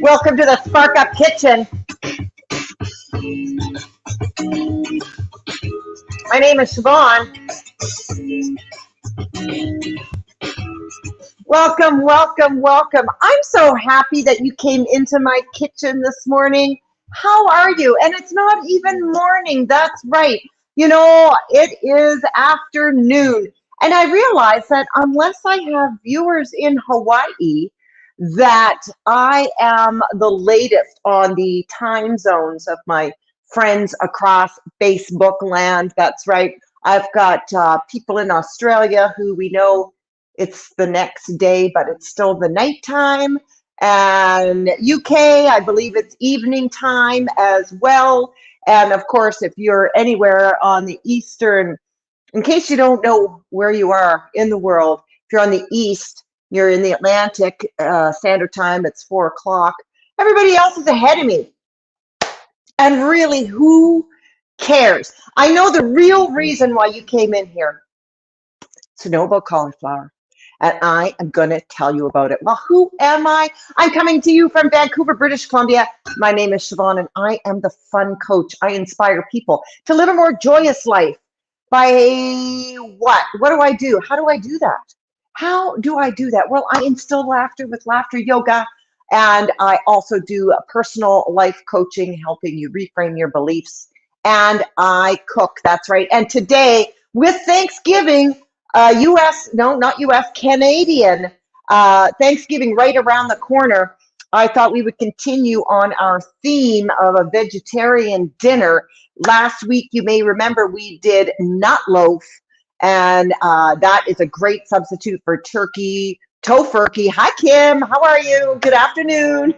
Welcome to the Spark Up Kitchen. My name is Siobhan. Welcome, welcome, welcome. I'm so happy that you came into my kitchen this morning. How are you? And it's not even morning. That's right. You know, it is afternoon. And I realize that unless I have viewers in Hawaii, that I am the latest on the time zones of my friends across Facebook land. That's right. I've got people in Australia who we know it's the next day, but it's still the nighttime. And UK, I believe it's evening time as well. And of course, if you're anywhere on the Eastern, in case you don't know where you are in the world, if you're on the East, you're in the Atlantic Standard Time, it's 4 o'clock. Everybody else is ahead of me. And really, who cares? I know the real reason why you came in here to know about cauliflower. And I am going to tell you about it. Well, who am I? I'm coming to you from Vancouver, British Columbia. My name is Siobhan, and I am the fun coach. I inspire people to live a more joyous life by what? What do I do? How do I do that? How do I do that? Well, I instill laughter with laughter yoga, and I also do personal life coaching, helping you reframe your beliefs, and I cook. That's right. And today, with Thanksgiving, Canadian Thanksgiving right around the corner, I thought we would continue on our theme of a vegetarian dinner. Last week, you may remember we did nut loaf, and that is a great substitute for turkey, tofurkey. Hi, Kim. How are you? Good afternoon.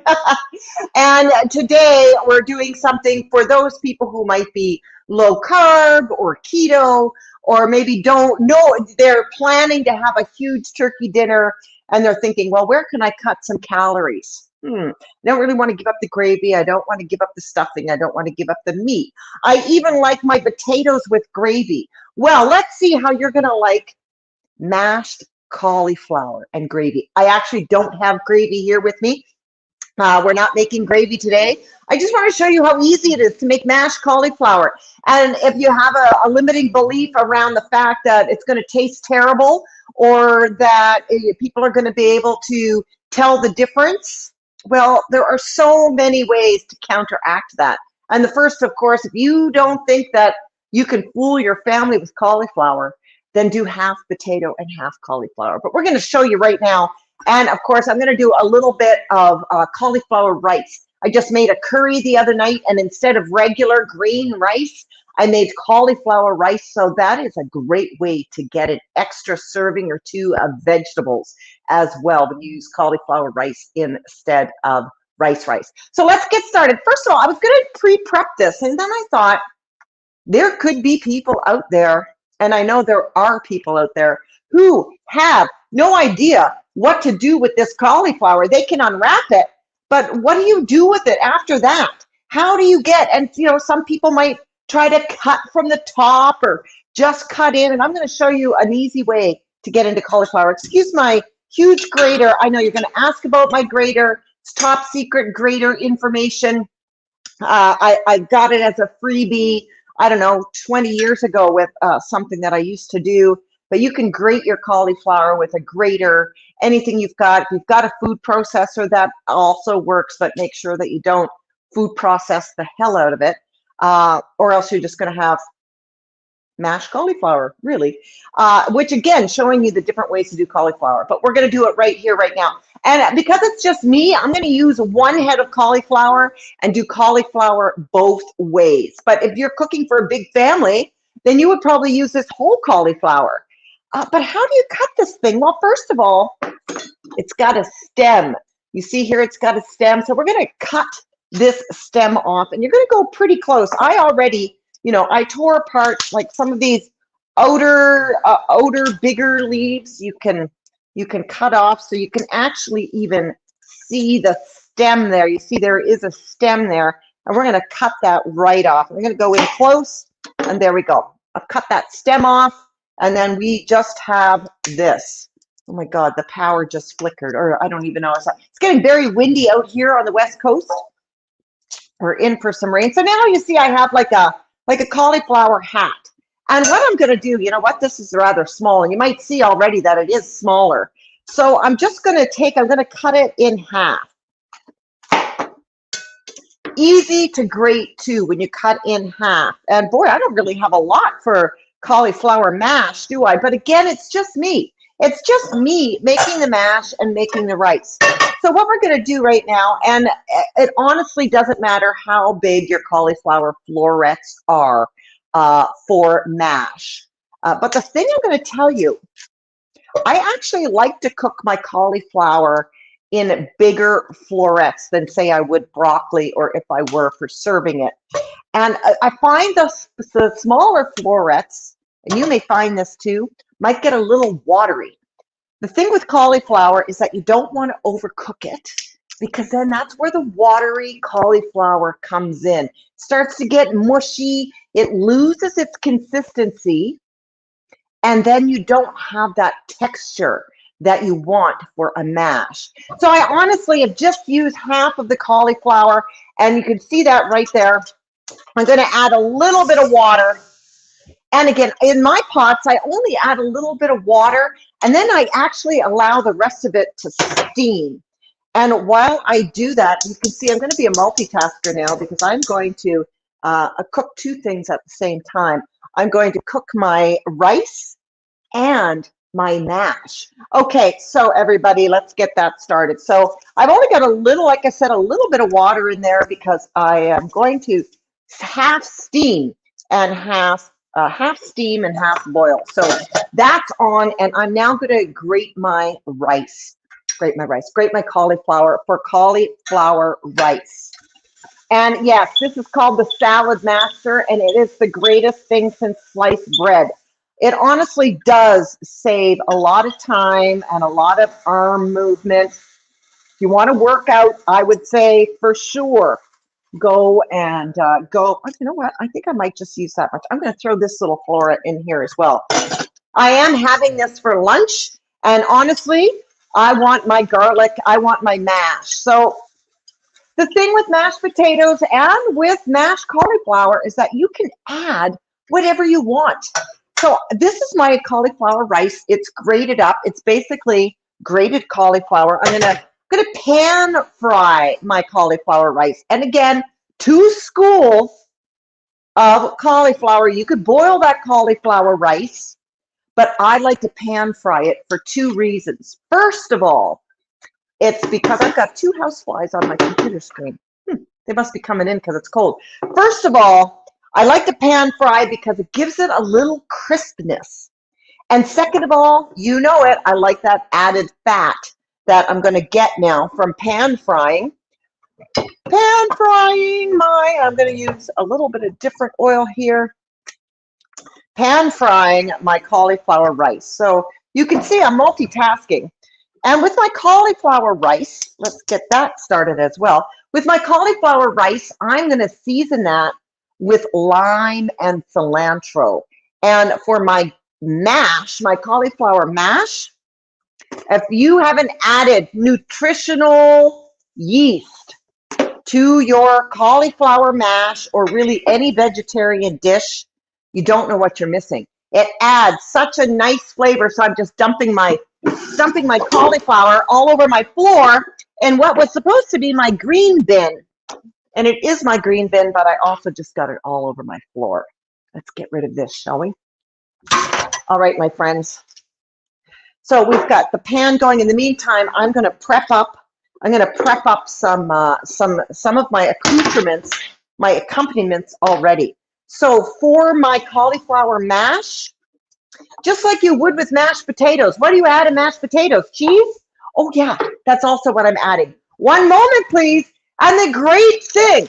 And today, we're doing something for those people who might be low carb or keto, or maybe don't know, they're planning to have a huge turkey dinner and they're thinking, well, where can I cut some calories? I don't really want to give up the gravy. I don't want to give up the stuffing. I don't want to give up the meat. I even like my potatoes with gravy. Well, let's see how you're going to like mashed cauliflower and gravy. I actually don't have gravy here with me. We're not making gravy today. I just want to show you how easy it is to make mashed cauliflower. And if you have a limiting belief around the fact that it's going to taste terrible or that people are going to be able to tell the difference, well, there are so many ways to counteract that. And the first, of course, if you don't think that you can fool your family with cauliflower, then do half potato and half cauliflower. But we're going to show you right now. And of course, I'm going to do a little bit of cauliflower rice. I just made a curry the other night, and instead of regular green rice, I made cauliflower rice. So that is a great way to get an extra serving or two of vegetables as well when you use cauliflower rice instead of rice. So let's get started. First of all, I was going to pre-prep this, and then I thought there could be people out there, and I know there are people out there who have no idea what to do with this cauliflower. They can unwrap it, but what do you do with it after that? How do you get, and you know, some people might try to cut from the top or just cut in, and I'm going to show you an easy way to get into cauliflower. Excuse my huge grater. I know you're going to ask about my grater. It's top secret grater information. I got it as a freebie, I don't know, 20 years ago with something that I used to do. But you can grate your cauliflower with a grater, anything you've got. If you've got a food processor, that also works, but make sure that you don't food process the hell out of it, or else you're just going to have mashed cauliflower, really, which again, showing you the different ways to do cauliflower. But we're going to do it right here, right now. And because it's just me, I'm going to use one head of cauliflower and do cauliflower both ways. But if you're cooking for a big family, then you would probably use this whole cauliflower. But how do you cut this thing? Well, first of all, it's got a stem. You see here, it's got a stem. So we're going to cut this stem off, and you're going to go pretty close. I already, you know, I tore apart like some of these outer, bigger leaves. You can cut off, so you can actually even see the stem there. You see there is a stem there, and we're going to cut that right off. We're going to go in close, and there we go. I've cut that stem off. And then we just have this. Oh my God, the power just flickered, or I don't even know. It's getting very windy out here on the West Coast. We're in for some rain. So now you see I have like a cauliflower hat. And what I'm going to do, you know what, this is rather small, and you might see already that it is smaller. So I'm just going to I'm going to cut it in half. Easy to grate too when you cut in half. And boy, I don't really have a lot for cauliflower mash, do I? But again, it's just me. It's just me making the mash and making the rice. So what we're going to do right now, and it honestly doesn't matter how big your cauliflower florets are for mash. But the thing I'm going to tell you, I actually like to cook my cauliflower in bigger florets than say I would broccoli or if I were for serving it. And I find the smaller florets, and you may find this too, might get a little watery. The thing with cauliflower is that you don't want to overcook it, because then that's where the watery cauliflower comes in. It starts to get mushy, it loses its consistency, and then you don't have that texture that you want for a mash. So I honestly have just used half of the cauliflower, and you can see that right there. I'm going to add a little bit of water. And again, in my pots, I only add a little bit of water, and then I actually allow the rest of it to steam. And while I do that, you can see I'm going to be a multitasker now, because I'm going to cook two things at the same time. I'm going to cook my rice and my mash. Okay, so everybody, let's get that started. So I've only got a little, like I said, a little bit of water in there, because I am going to half steam and half boil. So that's on, and I'm now going to grate my rice. Grate my cauliflower for cauliflower rice. And yes, this is called the Salad Master, and it is the greatest thing since sliced bread. It honestly does save a lot of time and a lot of arm movement. If you want to work out, I would say for sure go. Oh, you know what? I think I might just use that much. I'm going to throw this little floret in here as well. I am having this for lunch, and honestly, I want my garlic. I want my mash. So the thing with mashed potatoes and with mashed cauliflower is that you can add whatever you want. So this is my cauliflower rice. It's grated up. It's basically grated cauliflower. I'm gonna pan fry my cauliflower rice. And again, 2 schools of cauliflower. You could boil that cauliflower rice, but I like to pan fry it for 2 reasons. First of all, it's because I've got 2 houseflies on my computer screen. They must be coming in because it's cold. First of all, I like to pan fry because it gives it a little crispness. And second of all, you know it, I like that added fat that I'm going to get now from pan frying. I'm going to use a little bit of different oil here. Pan frying my cauliflower rice. So you can see I'm multitasking. And with my cauliflower rice, let's get that started as well. With my cauliflower rice, I'm going to season that with lime and cilantro. And for my mash, my cauliflower mash, if you haven't added nutritional yeast to your cauliflower mash, or really any vegetarian dish, you don't know what you're missing. It adds such a nice flavor. So I'm just dumping my cauliflower all over my floor in what was supposed to be my green bin. And it is my green bin, but I also just got it all over my floor. Let's get rid of this, shall we? All right, my friends. So we've got the pan going. In the meantime, I'm going to prep up some of my accoutrements, my accompaniments already. So for my cauliflower mash, just like you would with mashed potatoes, what do you add in mashed potatoes? Cheese? Oh yeah, that's also what I'm adding. One moment, please. And the great thing,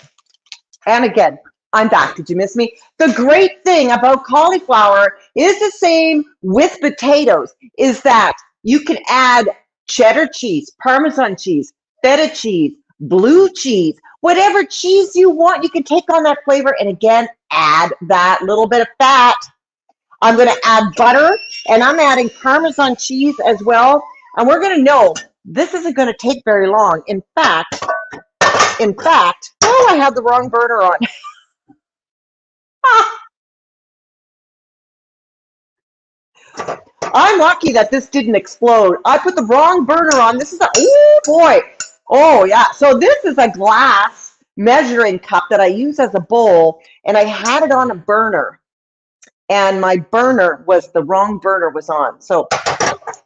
and again, I'm back. Did you miss me? The great thing about cauliflower is the same with potatoes, is that you can add cheddar cheese, Parmesan cheese, feta cheese, blue cheese, whatever cheese you want. You can take on that flavor and again, add that little bit of fat. I'm going to add butter. And I'm adding Parmesan cheese as well. And we're going to know this isn't going to take very long. In fact, oh, I have the wrong burner on. I'm lucky that this didn't explode. I put the wrong burner on. This is a, oh boy. Oh yeah. So this is a glass measuring cup that I use as a bowl, and I had it on a burner, and my burner was, the wrong burner was on. So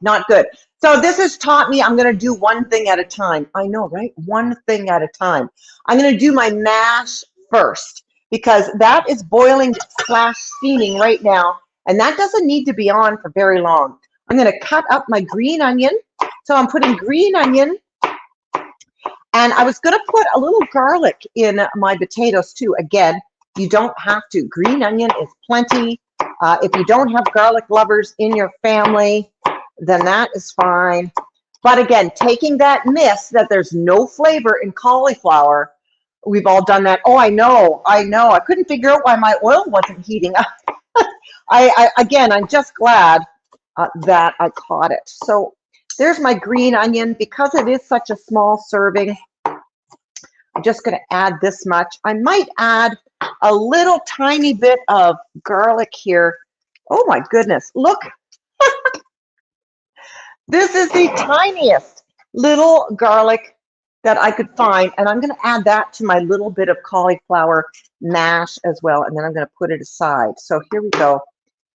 not good. So this has taught me I'm going to do one thing at a time. I know, right? One thing at a time. I'm going to do my mash first because that is boiling / steaming right now. And that doesn't need to be on for very long. I'm going to cut up my green onion. So I'm putting green onion. And I was going to put a little garlic in my potatoes too. Again, you don't have to. Green onion is plenty. If you don't have garlic lovers in your family, then that is fine. But again, taking that miss that there's no flavor in cauliflower, we've all done that. Oh, I know. I couldn't figure out why my oil wasn't heating up. Again, I'm just glad that I caught it. So there's my green onion. Because it is such a small serving, I'm just going to add this much. I might add a little tiny bit of garlic here. Oh my goodness, look. This is the tiniest little garlic that I could find, and I'm going to add that to my little bit of cauliflower mash as well, and then I'm going to put it aside. So here we go.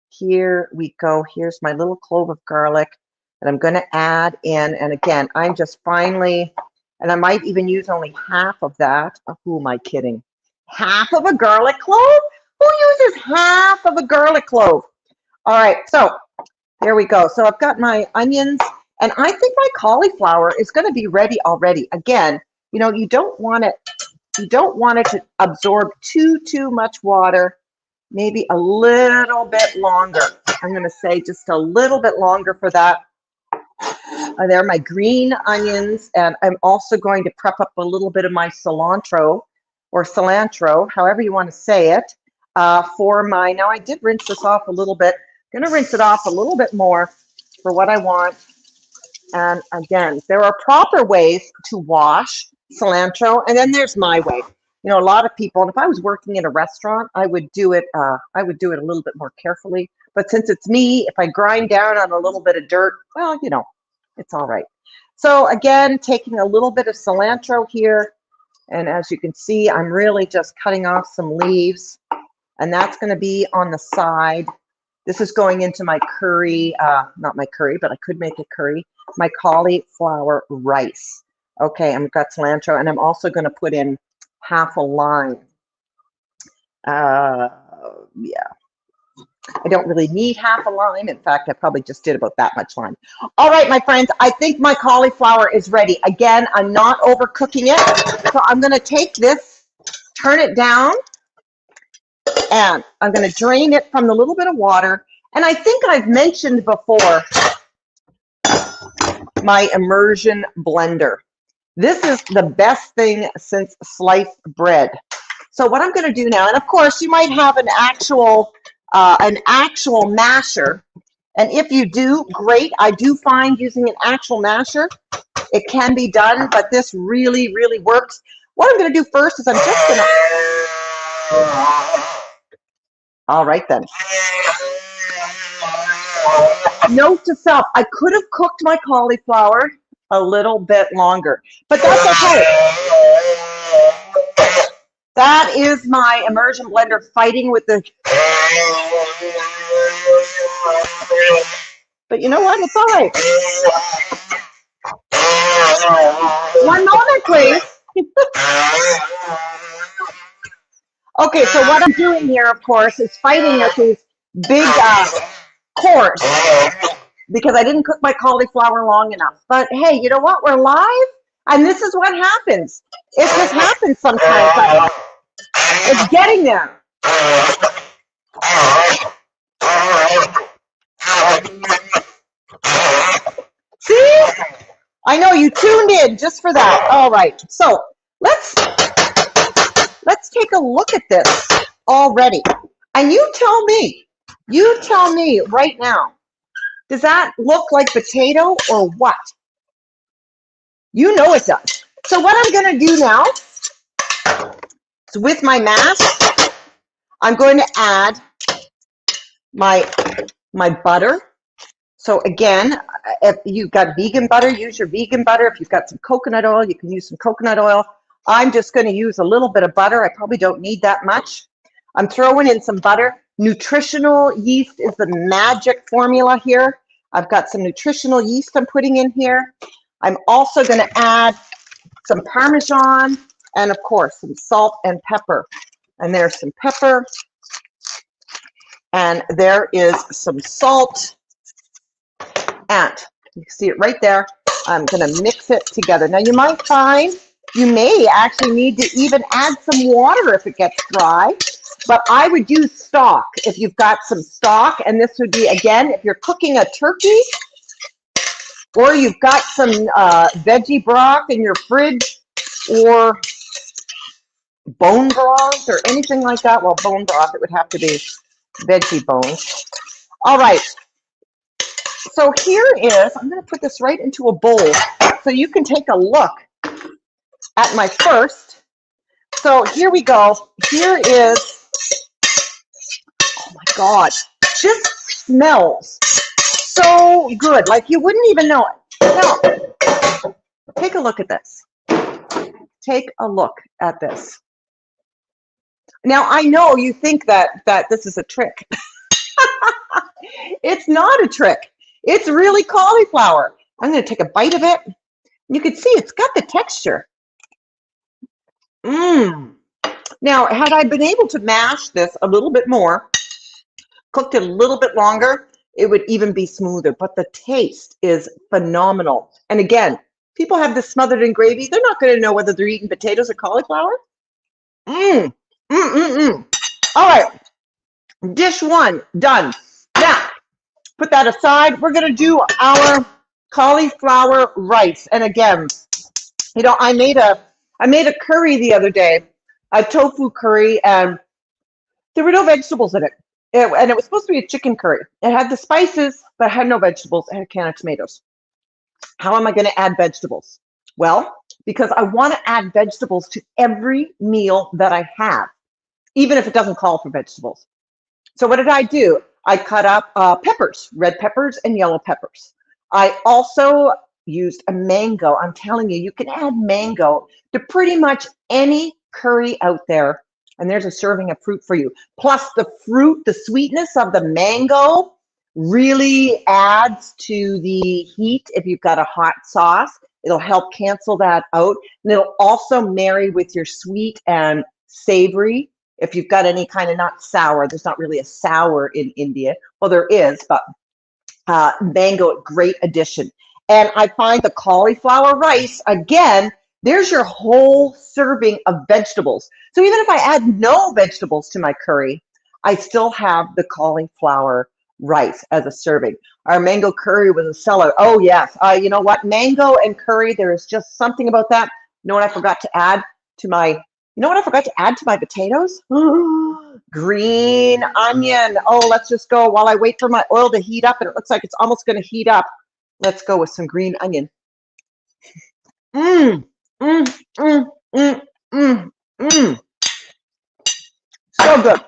Here we go. Here's my little clove of garlic that I'm going to add in, and again, I'm just finely, and I might even use only half of that. Oh, who am I kidding? Half of a garlic clove? Who uses half of a garlic clove? All right, so there we go. So I've got my onions, and I think my cauliflower is going to be ready already. Again, you know, you don't want it to absorb too much water. Maybe a little bit longer. I'm going to say just a little bit longer for that. There are my green onions, and I'm also going to prep up a little bit of my cilantro, however you want to say it, for my, now I did rinse this off a little bit. I'm going to rinse it off a little bit more for what I want. And again, there are proper ways to wash cilantro, and then there's my way. You know, a lot of people, and if I was working in a restaurant, I would do it a little bit more carefully. But since it's me, if I grind down on a little bit of dirt, well, you know, it's all right. So again, taking a little bit of cilantro here, and as you can see, I'm really just cutting off some leaves, and that's going to be on the side. This is going into my curry, not my curry, but I could make a curry, my cauliflower rice. Okay, I've got cilantro, and I'm also going to put in half a lime. Yeah, I don't really need half a lime. In fact, I probably just did about that much lime. All right, my friends, I think my cauliflower is ready. Again, I'm not overcooking it. So I'm going to take this, turn it down, and I'm going to drain it from the little bit of water. And I think I've mentioned before my immersion blender. This is the best thing since sliced bread. So what I'm going to do now, and of course you might have an actual masher, and if you do, great. I do find using an actual masher, it can be done, but this really, really works. What I'm going to do first is I'm just going to, all right then. Note to self, I could have cooked my cauliflower a little bit longer, but that's okay. That is my immersion blender fighting with the, but you know what, it's all right. One moment, please. Okay, so what I'm doing here, of course, is fighting with these big cores because I didn't cook my cauliflower long enough. But hey, you know what? We're live, and this is what happens. It just happens sometimes. But it's getting there. See? I know you tuned in just for that. All right. So let's take a look at this already. And you tell me right now, Does that look like potato or what? You know it does. So what I'm going to do now is with my mash, I'm going to add my butter. So again, if you've got vegan butter, use your vegan butter. If you've got some coconut oil, you can use some coconut oil. I'm just going to use a little bit of butter. I probably don't need that much. I'm throwing in some butter. Nutritional yeast is the magic formula here. I've got some nutritional yeast I'm putting in here. I'm also going to add some Parmesan and, of course, some salt and pepper. And there's some pepper. And there is some salt. And you can see it right there. I'm going to mix it together. Now, you might find you may actually need to even add some water if it gets dry. But I would use stock if you've got some stock. And this would be, again, if you're cooking a turkey or you've got some veggie broth in your fridge or bone broth or anything like that. Well, bone broth, it would have to be veggie bones. All right. So here is, I'm going to put this right into a bowl so you can take a look at my first. So here we go. Here is, oh my God, just smells so good. Like you wouldn't even know it. Now, take a look at this. Take a look at this. Now, I know you think that this is a trick. It's not a trick. It's really cauliflower. I'm going to take a bite of it. You can see it's got the texture. Now, had I been able to mash this a little bit more, cooked it a little bit longer, it would even be smoother. But the taste is phenomenal. And again, people have this smothered in gravy. They're not going to know whether they're eating potatoes or cauliflower. All right. Dish one, done. Now, put that aside. We're going to do our cauliflower rice. And again, you know, I made a curry the other day, a tofu curry, and there were no vegetables in it. And it was supposed to be a chicken curry. It had the spices, but it had no vegetables. It had a can of tomatoes. How am I going to add vegetables? Well, because I want to add vegetables to every meal that I have, even if it doesn't call for vegetables. So what did I do? I cut up peppers, red peppers and yellow peppers. I also used a mango. I'm telling you, you can add mango to pretty much any curry out there. And there's a serving of fruit for you. Plus the fruit, the sweetness of the mango really adds to the heat. If you've got a hot sauce, it'll help cancel that out. And it'll also marry with your sweet and savory. If you've got any kind of not sour, there's not really a sour in India. Well, there is, but mango, great addition. And I find the cauliflower rice, again, there's your whole serving of vegetables. So even if I add no vegetables to my curry, I still have the cauliflower rice as a serving. Our mango curry was a seller. Oh, yes. You know what? Mango and curry, there is just something about that. You know what I forgot to add to my potatoes? Green onion. Oh, let's just go while I wait for my oil to heat up, and it looks like it's almost going to heat up. Let's go with some green onion. So good.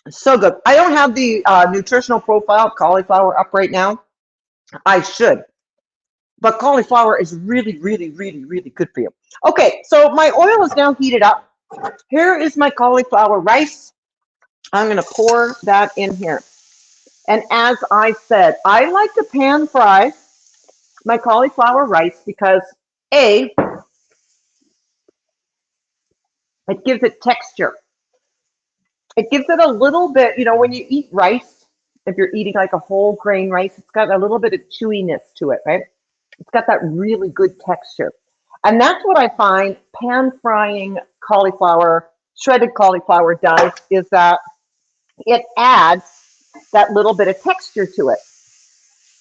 So good. I don't have the nutritional profile of cauliflower up right now. I should. But cauliflower is really, really, really, really good for you. Okay, so my oil is now heated up. Here is my cauliflower rice. I'm going to pour that in here. And as I said, I like to pan fry my cauliflower rice because A, it gives it texture. It gives it a little bit, you know, when you eat rice, if you're eating like a whole grain rice, it's got a little bit of chewiness to it, right? It's got that really good texture. And that's what I find pan frying cauliflower, shredded cauliflower does, is that it adds that little bit of texture to it.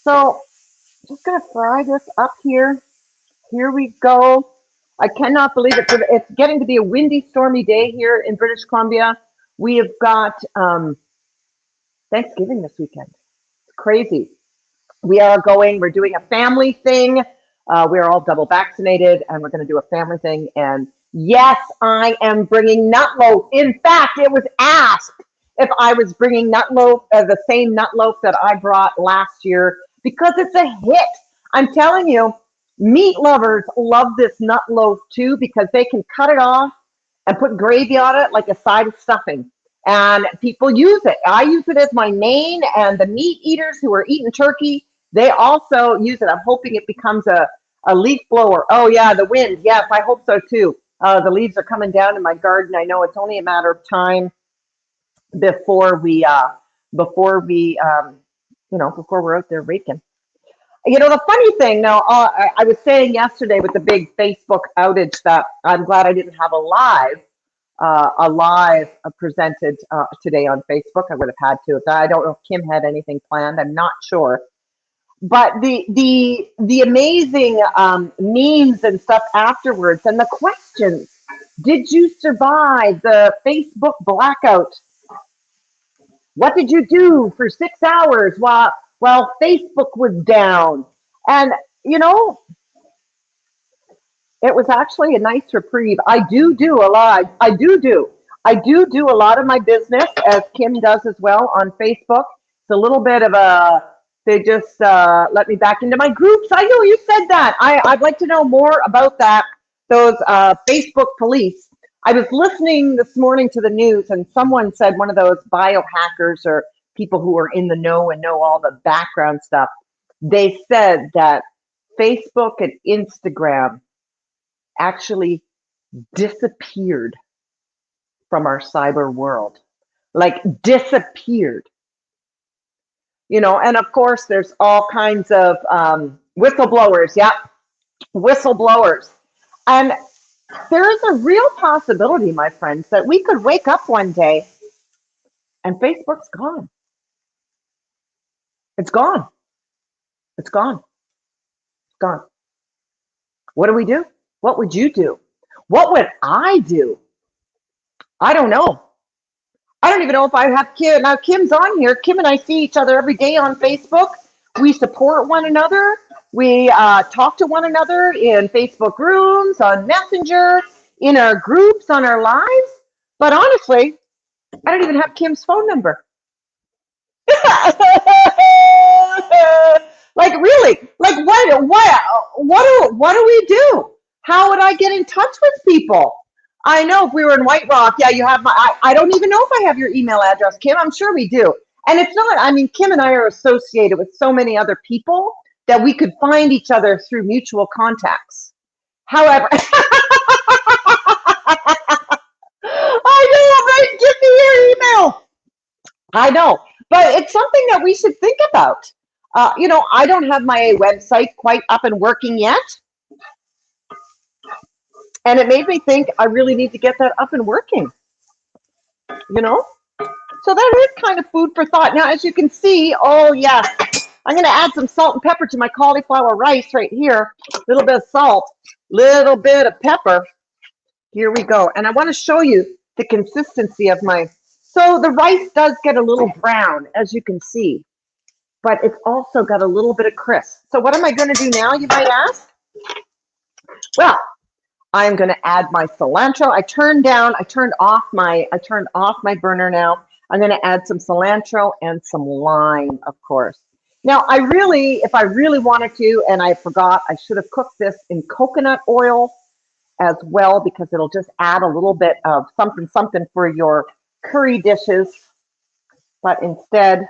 So just gonna fry this up here. Here we go. I cannot believe it. It's getting to be a windy, stormy day here in British Columbia. We have got Thanksgiving this weekend. It's crazy. we're doing a family thing. We're all double vaccinated and we're going to do a family thing. And yes, I am bringing nut loaf. In fact, it was asked if I was bringing nut loaf, the same nut loaf that I brought last year, because it's a hit. I'm telling you, meat lovers love this nut loaf too, because they can cut it off and put gravy on it like a side of stuffing. And people use it. I use it as my main, and the meat eaters who are eating turkey, they also use it. I'm hoping it becomes a leaf blower. Oh yeah, the wind. Yes, I hope so too. The leaves are coming down in my garden. I know it's only a matter of time before before we're out there raking. You know, the funny thing now, I was saying yesterday with the big Facebook outage that I'm glad I didn't have a live presented today on Facebook. I would have had to. I don't know if Kim had anything planned. I'm not sure. But the amazing memes and stuff afterwards, and the questions. Did you survive the Facebook blackout? What did you do for 6 hours while Facebook was down? And you know, it was actually a nice reprieve. I do a lot of my business, as Kim does as well, on Facebook. It's a little bit of they just let me back into my groups. I know you said that. I'd like to know more about that, those Facebook police. I was listening this morning to the news, and someone said, one of those biohackers or people who are in the know and know all the background stuff, they said that Facebook and Instagram actually disappeared from our cyber world, like disappeared. You know, and of course, there's all kinds of whistleblowers. Yeah, whistleblowers. And there is a real possibility, my friends, that we could wake up one day and Facebook's gone. It's gone. It's gone. It's gone. What do we do? What would you do? What would I do? I don't know. I don't even know if I have Kim. Now, Kim's on here. Kim and I see each other every day on Facebook. We support one another. We talk to one another in Facebook rooms, on Messenger, in our groups, on our lives. But honestly, I don't even have Kim's phone number. Like really, like what do we do? How would I get in touch with people? I know if we were in White Rock, yeah, you have my, I don't even know if I have your email address, Kim. I'm sure we do. And it's not, I mean, Kim and I are associated with so many other people that we could find each other through mutual contacts. However, I know, right? Give me your email. I know, but it's something that we should think about. You know, I don't have my website quite up and working yet. And it made me think I really need to get that up and working, you know? So that is kind of food for thought. Now, as you can see, oh yeah, I'm gonna add some salt and pepper to my cauliflower rice right here. A little bit of salt, little bit of pepper. Here we go. And I wanna show you the consistency of my, so the rice does get a little brown, as you can see, but it's also got a little bit of crisp. So what am I gonna do now, you might ask? Well, I'm going to add my cilantro. I turned off my burner now. I'm going to add some cilantro and some lime, of course. Now, if I really wanted to, and I forgot, I should have cooked this in coconut oil as well, because it'll just add a little bit of something for your curry dishes. But instead,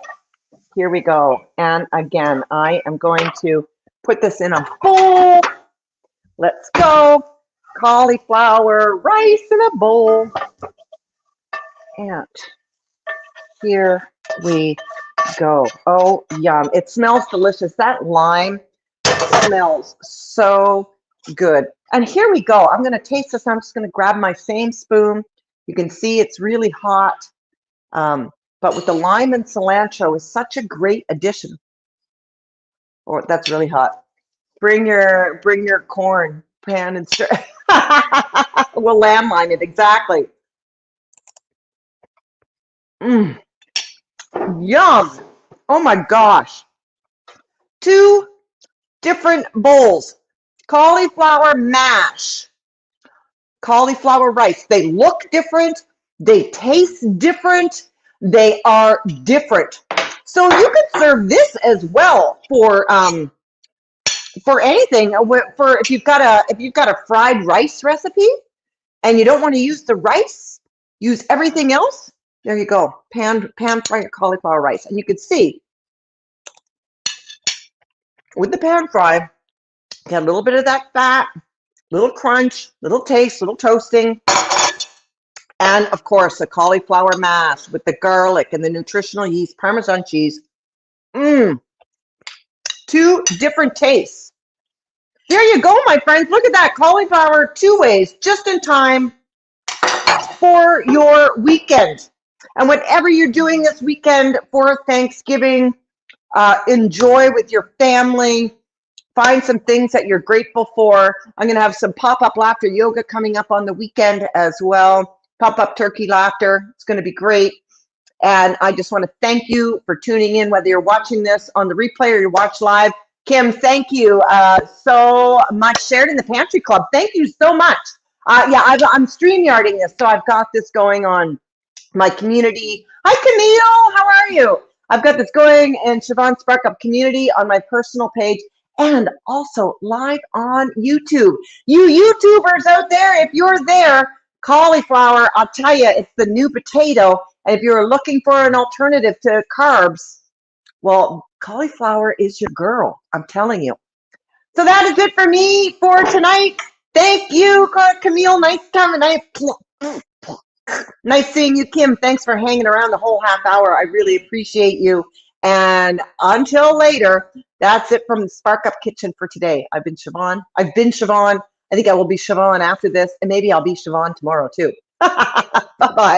here we go. And again, I am going to put this in a bowl. Let's go. Cauliflower rice in a bowl. And here we go. Oh, yum. It smells delicious. That lime smells so good. And here we go. I'm going to taste this. I'm just going to grab my same spoon. You can see it's really hot. But with the lime and cilantro is such a great addition. Oh, that's really hot. Bring your corn pan and stir. We'll landline it, exactly. Yum. Oh my gosh. 2 different bowls. Cauliflower mash, cauliflower rice. They look different. They taste different. They are different. So you could serve this as well for anything. For if you've got a fried rice recipe and you don't want to use the rice, use everything else. There you go. Pan fry your cauliflower rice, and you can see with the pan fry, get a little bit of that fat, little crunch, little taste, little toasting, and of course the cauliflower mash with the garlic and the nutritional yeast, Parmesan cheese. Mmm, 2 different tastes. There you go, my friends. Look at that cauliflower 2 ways, just in time for your weekend. And whatever you're doing this weekend for Thanksgiving, enjoy with your family. Find some things that you're grateful for. I'm going to have some pop-up laughter yoga coming up on the weekend as well. Pop-up turkey laughter. It's going to be great. And I just want to thank you for tuning in, whether you're watching this on the replay or you watch live. Kim, thank you so much. Shared in the Pantry Club. Thank you so much. Yeah, I'm StreamYarding this, so I've got this going on my community. Hi, Camille. How are you? I've got this going in Siobhan Spark Up community on my personal page and also live on YouTube. You YouTubers out there, if you're there, cauliflower, I'll tell you, it's the new potato. And if you're looking for an alternative to carbs, well, cauliflower is your girl. I'm telling you. So that is it for me for tonight. Thank you, Camille. Nice time. Nice seeing you, Kim. Thanks for hanging around the whole half hour. I really appreciate you. And until later, that's it from the Spark Up Kitchen for today. I've been Siobhan. I think I will be Siobhan after this, and maybe I'll be Siobhan tomorrow too. Bye-bye.